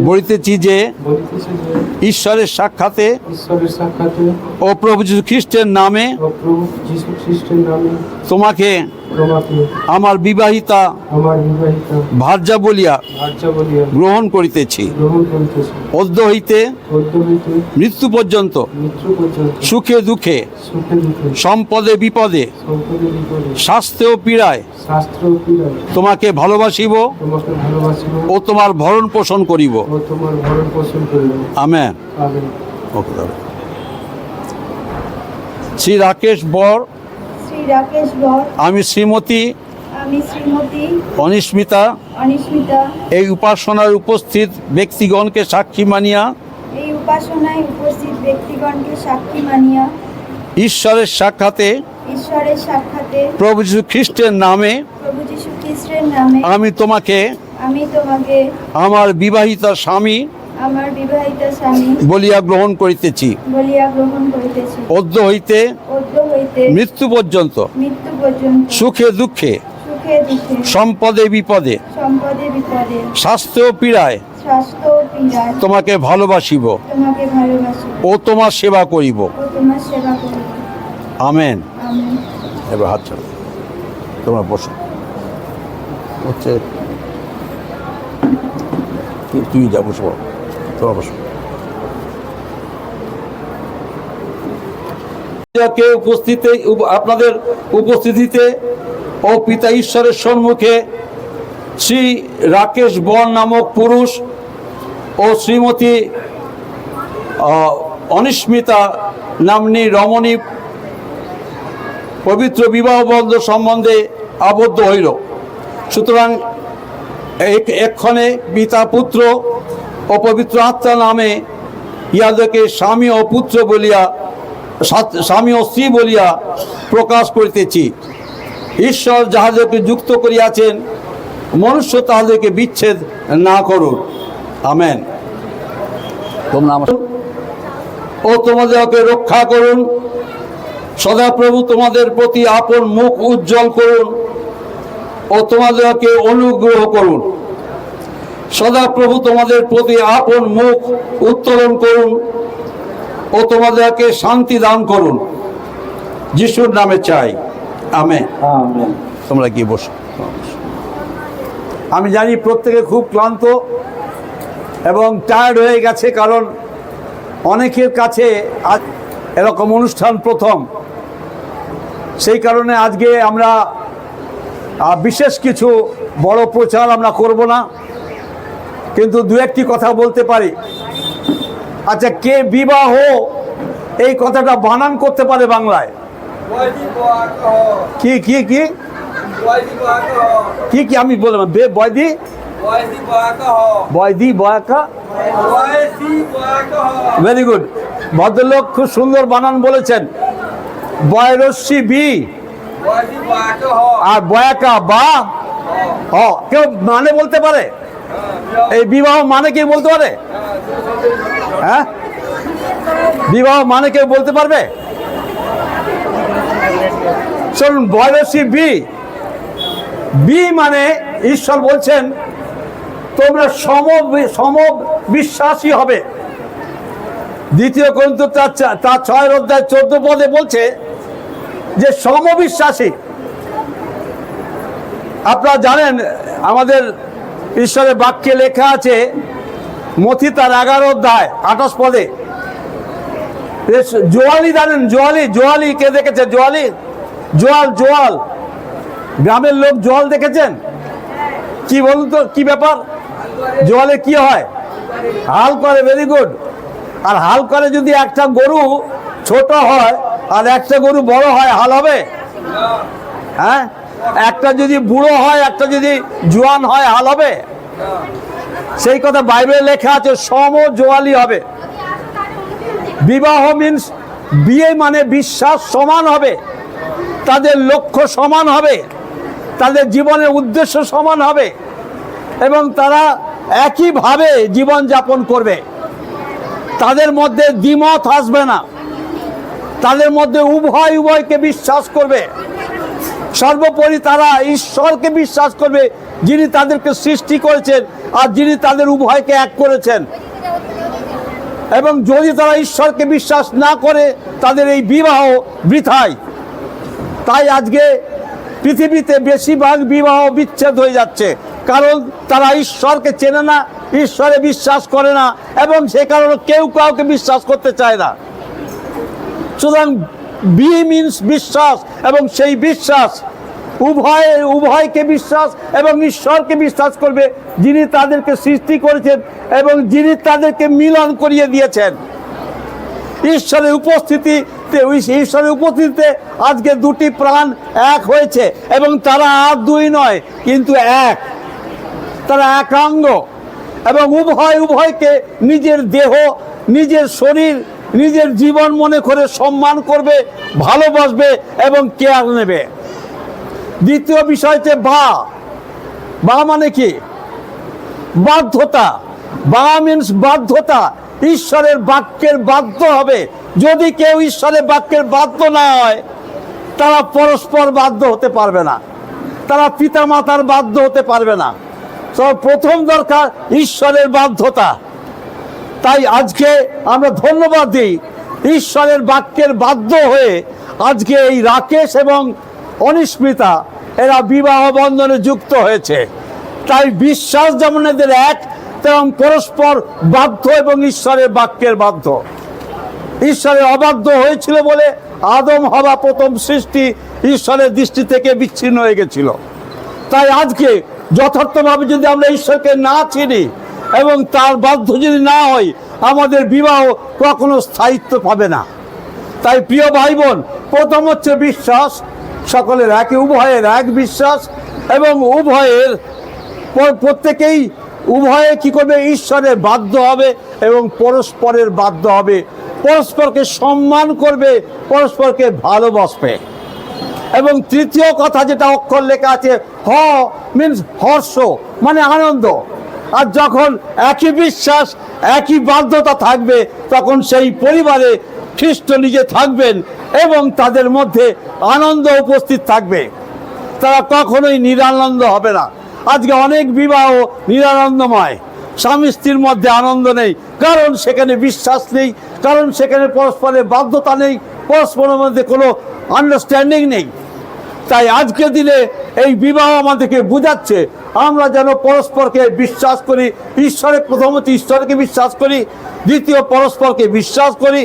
বলিতেছি যে ঈশ্বরের সাক্ষাতে ও প্রভু যীশু খ্রিস্টের নামে তোমাকে আমার বিবাহিতা ভার্যা বলিয়া গ্রহণ করিতেছি। অদ্য হইতে মৃত্যু পর্যন্ত সুখে দুঃখে সম্পদে বিপদে স্বাস্থ্য ও পীড়ায় তোমাকে ভালোবাসিব ও তোমার ভরণ পোষণ করিব, আমেন। শ্রী রাকেশ বর, আমি শ্রীমতী অনিস্মিতা এই উপাসনার উপস্থিত ব্যক্তিগণকে সাক্ষী মানিয়া ঈশ্বরের সাক্ষাতে প্রভু যীশু খ্রিস্টের নামে আমি তোমাকে আমার বিবাহিতা স্বামী বলিয়া গ্রহণ করিতেছি। অদ্য হইতে মৃত্যু পর্যন্ত সুখে দুঃখে সম্পদে বিপদে স্বাস্থ্য পীড়ায় তোমাকে ভালোবাসিব ও তোমার সেবা করিব, আমেন। এবার হাত ছাড়ো, তোমরা বসো। হচ্ছে তুই যা বসো, তোমরা বসো। আপনাদের উপস্থিতিতে ও পিতা ঈশ্বরের সম্মুখে শ্রী রাকেশ বর নামক পুরুষ ও শ্রীমতী অনিস্মিতা নাম্নী রমণী পবিত্র বিবাহ বন্ধন সম্বন্ধে আবদ্ধ হইল। সুতরাং এক্ষণে পিতা পুত্র ও পবিত্র আত্মা নামে ইহাদেরকে স্বামী ও পুত্র বলিয়া স্বামী ও স্ত্রী বলিয়া প্রকাশ করিতেছি। ঈশ্বর যাহাদেরকে যুক্ত করিয়াছেন, মনুষ্য তাহাদেরকে বিচ্ছেদ না করুন। আমেন। তোমরা আমার ও তোমাদেরকে রক্ষা করুন। সদাপ্রভু তোমাদের প্রতি আপন মুখ উজ্জ্বল করুন ও তোমাদেরকে অনুগ্রহ করুন। সদাপ্রভু তোমাদের প্রতি আপন মুখ উত্তোলন করুন ও তোমাদেরকে শান্তি দান করুন। যিশুর নামে চাই, আমেন। আমেন। তোমরা গিয়ে বসো। আমি জানি প্রত্যেকে খুব ক্লান্ত এবং টায়ার্ড হয়ে গেছে, কারণ অনেকের কাছে আজ এরকম অনুষ্ঠান প্রথম। সেই কারণে আজকে আমরা বিশেষ কিছু বড় প্রচার আমরা করব না, কিন্তু দু একটি কথা বলতে পারি। আচ্ছা, কে বিবাহ এই কথাটা বানান করতে পারে বাংলায়? কি কি কি কি কি আমি বললাম? বয়দি বয়দি বয়াকা। Very good. ভদ্রলোক খুব সুন্দর বানান বলেছেন। বয়রস্যি বি আর বয়াকা বা। কেউ মানে বলতে পারে? এই বিবাহ মানে কেউ বলতে পারে? হ্যাঁ, বিবাহ মানে কেউ বলতে পারবে? শুনুন, বয়রস্যি বি। বি মানে ঈশ্বর বলছেন তোমরা সম বিশ্বাসী হবে। দ্বিতীয় কোরিন্থীয় তার 6 অধ্যায় 14 পদে বলছে যে সমবিশ্বাসী। আপনারা জানেন আমাদের ঈশ্বরের বাক্যে লেখা আছে, মথি তার 11 অধ্যায় 28 পদে। জোয়ালি জানেন? জোয়ালি কে দেখেছে? জোয়াল গ্রামের লোক জোয়াল দেখেছেন? কি বলুন তো, কি ব্যাপার? জোয়ালে কি হয়? হাল করে। Very good. আর হাল করে যদি একটা গরু ছোট হয় আর একটা গরু বড় হয়, হাল হবে? হ্যাঁ, একটা যদি বুড়ো হয় একটা যদি জোয়ান হয়, হাল হবে? সেই কথা বাইবেলে লেখা আছে, সমজোয়ালি হবে। বিবাহ মিন্স বিয়ে মানে বিশ্বাস সমান হবে, তাদের লক্ষ্য সমান হবে, তাদের জীবনের উদ্দেশ্য সমান হবে এবং তারা একইভাবে জীবন যাপন করবে। তাদের মধ্যে দ্বিমত আসবে না, তাদের মধ্যে উভয়কে বিশ্বাস করবে। সর্বোপরি তারা ঈশ্বরকে বিশ্বাস করবে, যিনি তাদেরকে সৃষ্টি করেছেন আর যিনি তাদের উভয়কে এক করেছেন। এবং যদি তারা ঈশ্বরকে বিশ্বাস না করে, তাদের এই বিবাহ বৃথাই। তাই আজকে পৃথিবীতে বেশিরভাগ বিবাহ বিচ্ছেদ হয়ে যাচ্ছে, কারণ তারা ঈশ্বরকে চেনে না, ঈশ্বরে বিশ্বাস করে না এবং সে কারণে কেউ কাউকে বিশ্বাস করতে চায় না। সুতরাং বি মিন্স বিশ্বাস, এবং সেই বিশ্বাস উভয়কে বিশ্বাস এবং ঈশ্বরকে বিশ্বাস করবে, যিনি তাদেরকে সৃষ্টি করেছেন এবং যিনি তাদেরকে মিলন করিয়ে দিয়েছেন। ঈশ্বরের উপস্থিতিতে আজকে দুটি প্রাণ এক হয়েছে এবং তারা আর দুই নয়, কিন্তু এক। তারা একাঙ্গ এবং উভয়কে নিজের দেহ, নিজের শরীর, নিজের জীবন মনে করে সম্মান করবে, ভালোবাসবে এবং কেয়ার নেবে। দ্বিতীয় বিষয় হচ্ছে বা মানে কি? বাধ্যতা। বা মিন্স বাধ্যতা। ঈশ্বরের বাক্যের বাধ্য হবে। যদি কেউ ঈশ্বরের বাক্যের বাধ্য না হয়, তারা পরস্পর বাধ্য হতে পারবে না, তারা পিতা মাতার বাধ্য হতে পারবে না। প্রথম দরকার ঈশ্বরের বাধ্যতা। তাই আজকে আমরা ধন্যবাদ দিই, ঈশ্বরের বাক্যের বাধ্য হয়ে আজকে এই রাকেশ এবং অনিস্মিতা এরা বিবাহ বন্ধনে যুক্ত হয়েছে। তাই বিশ্বাস যেমন এদের এক, তেমন পরস্পর বাধ্য এবং ঈশ্বরের বাক্যের বাধ্য। ঈশ্বরের অবাধ্য হয়েছিল বলে আদম হওয়া প্রথম সৃষ্টি ঈশ্বরের দৃষ্টি থেকে বিচ্ছিন্ন হয়ে গেছিল। তাই আজকে যথার্থভাবে যদি আমরা ঈশ্বরকে না চিনি এবং তার বাধ্য যদি না হই, আমাদের বিবাহ কখনো স্থায়িত্ব পাবে না। তাই প্রিয় ভাই বোন, প্রথম হচ্ছে বিশ্বাস। সকলের উভয়ের এক বিশ্বাস এবং উভয়ের প্রত্যেকেই উভয়ে কি করবে? ঈশ্বরের বাধ্য হবে এবং পরস্পরের বাধ্য হবে, পরস্পরকে সম্মান করবে, পরস্পরকে ভালোবাসবে। এবং তৃতীয় কথা যেটা অক্ষর লেখা আছে, হ মিন্স হর্ষ, মানে আনন্দ। আর যখন একই বিশ্বাস, একই বাধ্যতা থাকবে, তখন সেই পরিবারে খ্রিস্ট নিজে থাকবেন এবং তাদের মধ্যে আনন্দ উপস্থিত থাকবে। তারা কখনোই নিরানন্দ হবে না। আজকে অনেক বিবাহ নিরানন্দময়, স্বামী স্ত্রীর মধ্যে আনন্দ নেই, কারণ সেখানে বিশ্বাস নেই, কারণ সেখানে পরস্পরের বাধ্যতা নেই, পরস্পরের মধ্যে কোনো আন্ডারস্ট্যান্ডিং নেই। তাই আজকের দিনে এই বিবাহ আমাদেরকে বোঝাচ্ছে আমরা যেন পরস্পরকে বিশ্বাস করি, প্রথমত ঈশ্বরকে বিশ্বাস করি, দ্বিতীয় পরস্পরকে বিশ্বাস করি,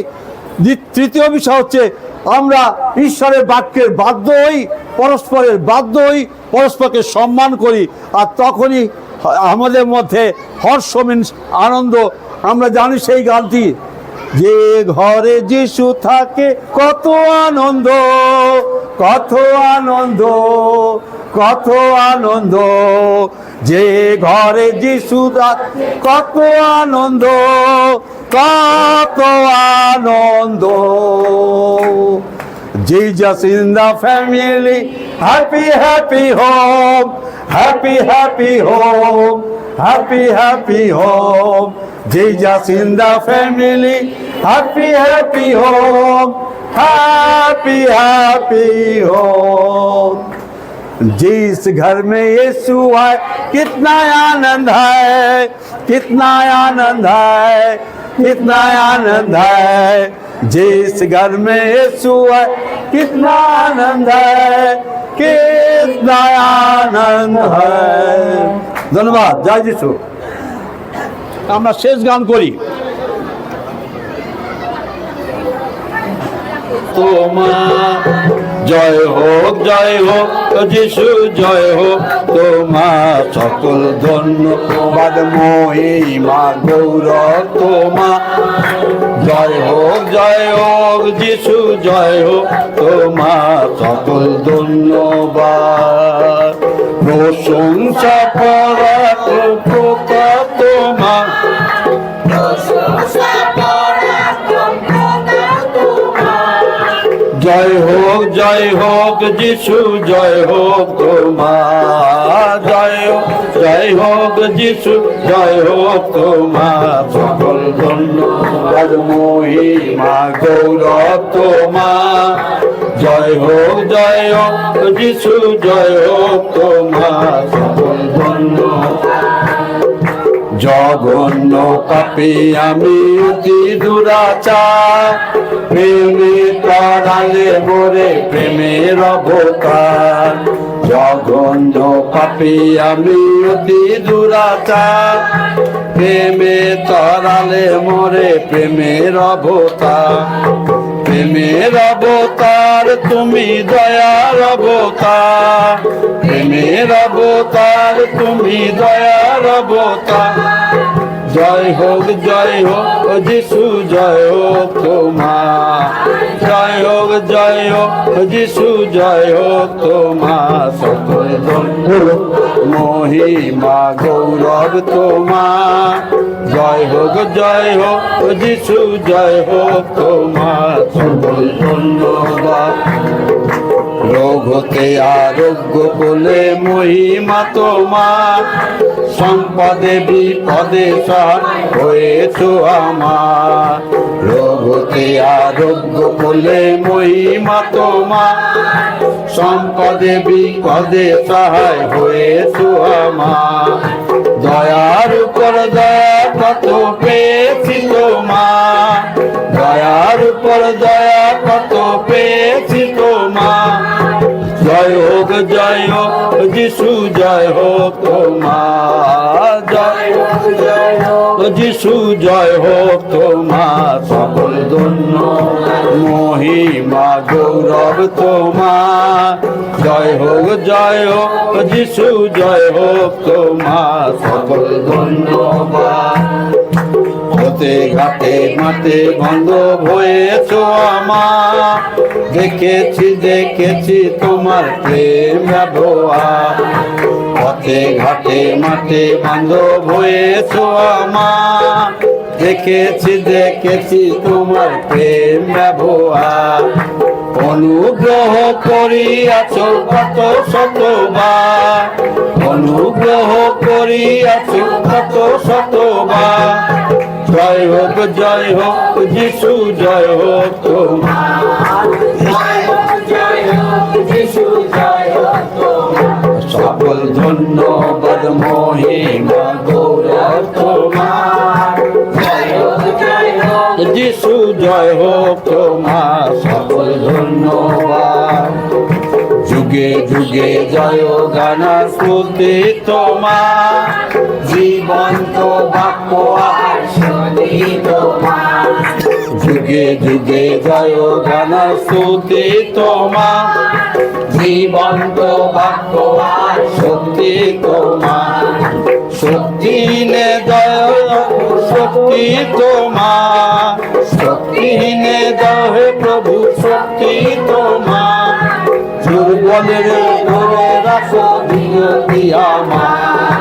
তৃতীয় বিষয় হচ্ছে আমরা ঈশ্বরের বাক্যের বাধ্য হই, পরস্পরের বাধ্য হই, পরস্পরকে সম্মান করি। আর তখনই আমাদের মধ্যে হর্ষ মিন্স আনন্দ। আমরা জানি সেই গানটি, যে ঘরে যিশু থাকে কত আনন্দ, কত আনন্দ, কত আনন্দ, যে ঘরে যিশু থাকে কত আনন্দ, কত আনন্দ। Jesus in the family, happy happy home, happy happy home, happy happy home. Jesus in the family, happy happy home, happy happy home. जिस घर में यीशु है कितना आनंद है, कितना आनंद है, कितना आनंद है। जिस घर में यीशु है कितना आनंद है, कितना आनंद है। धन्यवाद। जय যিশু। আমরা শেষ গান করি। তোমার জয় হোক, জয় হোক যিশু, জয় হোক তোমার, সকল ধন্যবাদ মহিমা গৌরব তোমার। জয় হোক, জয় হোক যিশু, জয় হোক তোমার, সকল ধন্যবাদ। প্রশংসা পরাক্রম তোমার, জয় হোক, জয় হোক যিশু, জয় হোক তোমার। জয় হোক, জয় হোক যিশু, জয় হোক তোমার, সকল ধন্যবাদ মহিমা গৌরব তোমার। জয় হোক, জয় হোক যিশু, জয় হোক তোমার, সকল ধন্যবাদ। জঘন্য পাপী আমি অতি দুরাচার, প্রেমে তরালে মোরে প্রেমের অবতার। জঘন্য পাপী আমি অতি দুরাচার, প্রেমে তরালে মোরে প্রেমের অবতার। প্রেমের অবতার তুমি, দয়ার অবতার, প্রেমের অবতার তুমি, দয়ার অবতার। জয় হোক, জয় হোক যিশু, জয় হোক তোমার। জয় হোক, জয় হোক যিশু, জয় হোক তোমার, সকল মহিমা গৌরব তোমার। জয় হোক, জয় হোক যিশু, জয় হোক তোমার, সকল ধন্যবাদ। রোগ হতে আরোগ্য বলে মহিমা তোমার, সম্পদে বিপদে সহায় হয়েছো আমার। রোগ হতে আরোগ্য বলে মহিমা তোমার, সম্পদে বিপদে সহায় হয়েছো আমার। দয়ার উপর দয়া কত পেয়েছি তোমার, দয়ার উপর দয়া কত পেয়েছি তোমার। জয় হোক, জয় হোক যিশু, জয় হোক তোমার। জয় হোক, জয় হোক যিশু, জয় হোক তোমার, সকল ধন্য মহিমা গৌরব তোমার। জয় হোক, জয় হোক যিশু, জয় হোক তোমার, সকল ধন্যবাদ। হতে ঘাটে মাঠে বান্ধব হয়েছো আমার, দেখেছি দেখেছি তোমার প্রেম ব্যবহার। পথে ঘাটে মাঠে বান্ধব হয়েছ আমার, দেখেছি তোমার প্রেম ব্যবহার, অনুগ্রহ করিয়াছ কত শতবার, অনুগ্রহ করিয়াছ কত শতবার। জয় হোক যিশু, জয় হোক তোমার, সকল ধন্যবাদ মহিমা গৌরব তোমার। যিশু জয় হোক তোমার, সকল ধন্যবাদ। যুগে যুগে জয় গান স্তুতি তোমার, জীবন্ত বাক্য আর শুনি তোমার। যুগে যুগে জয় গান স্তুতি তোমার, জীবন্ত বাক্য আর শক্তি তোমার। শক্তি নে জয় শক্তি তোমার, শক্তি নে জয় প্রভু শক্তি তোমার। দুর্বলের ধরে রাখো মিনতি আমার,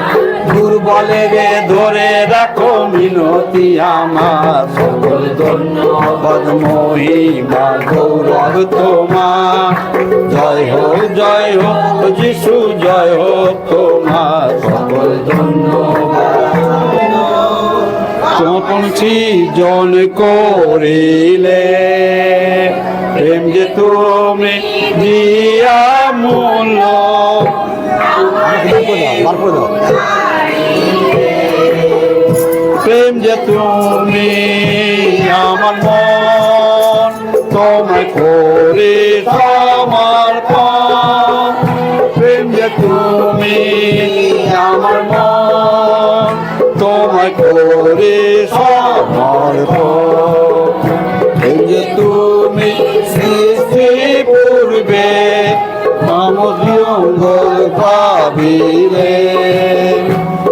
দুর্বলের ধরে রাখো মিনতি আমার। সকল ধন্যবাদ মহিমা গৌরব তোমার। জয় হোক যিশু, জয় হোক তোমার। সকল ধন্যবাদ পৌঁছি জন করিলে, প্রেম যে তুমি দিয়া মূল্য। প্রেম যে তুমি আমার মন, তোমায় করে সমর্পণ। প্রেম যে তুমি আমার মন, তোমায় করে সমর্পণ। প্রেম যে তুমি সৃষ্টি পূর্বে মঙ্গল ভাবিলে।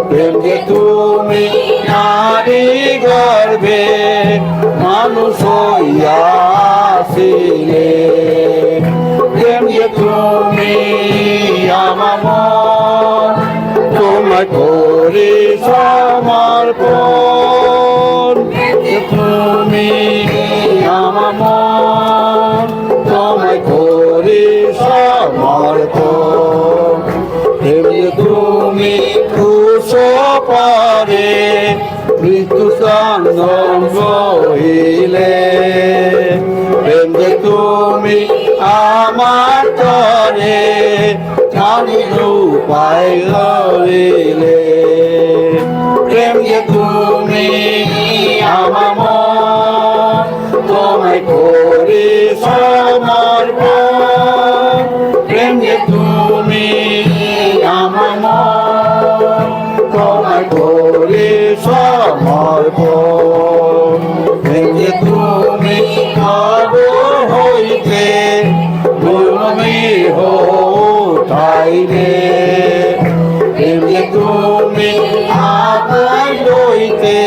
প্রেম যে তুমি নারী গর্ভে মানুষ হইয়া আসিলে। প্রেম যে তুমি আমার মন, তোমায় করে সমর্পণ। তুমি আমার মন, তোমায় করে সমর্পণ। প্রেম যে তুমি ক্রুশ পারে মৃত্যু সঙ্গম হইলে। প্রেম যে তুমি আমার তরে জানির উপায় হইলে। প্রেম যে তুমি আমার মন, তোমায় করে সমর্পণ। প্রেম যে তুমি আমার মন, তোমায় করে সমর্পণ। প্রেম যে তুমি খবর হইতে গুণমী হইলে। প্রেম যে তুমি আপন লইতে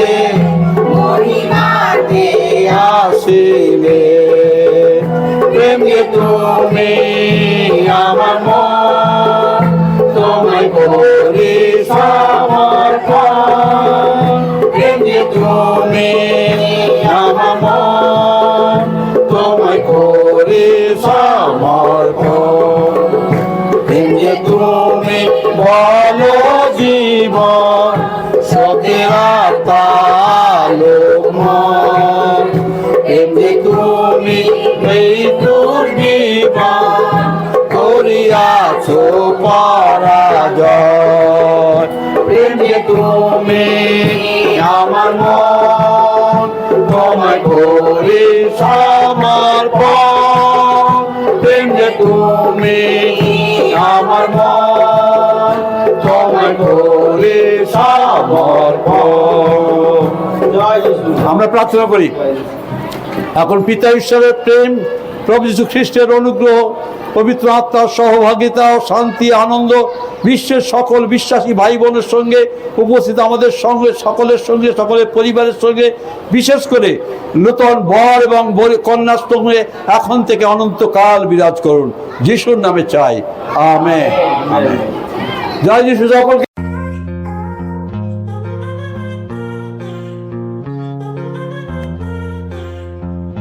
মহিমাতে আসিলে। প্রেম যে তুমি আমার মন, তোমায় করে সমর্পণ। প্রেম যে তুমি আমার মন, তোমায় করে সমর্পণ। প্রেম যে তুমি বলো জীবন সতেরা তালোকময়। প্রেম যে তুমি মৃত্যুর জীবন করিয়াছ পরাজয়। প্রেম যে তুমি আমার মন, তোমায় করে সমর্পণ। প্রেম যে তুমি আমার মন, তোমায় করে সমর্পণ। আমরা প্রার্থনা করি। এখন পিতা ঈশ্বরের প্রেম, প্রভু যীশু খ্রিস্টের অনুগ্রহ, পবিত্র আত্মার সহভাগিতা ও শান্তি আনন্দ বিশ্বের সকল বিশ্বাসী ভাই বোনের সঙ্গে উপস্থিত আমাদের সঙ্গে সকলের সঙ্গে সকলের পরিবারের সঙ্গে বিশেষ করে নূতন বর এবং কন্যার সঙ্গে এখন থেকে অনন্তকাল বিরাজ করুন। যিশুর নামে চাই, আমেন। আমেন। জয় যিশু সকলকে।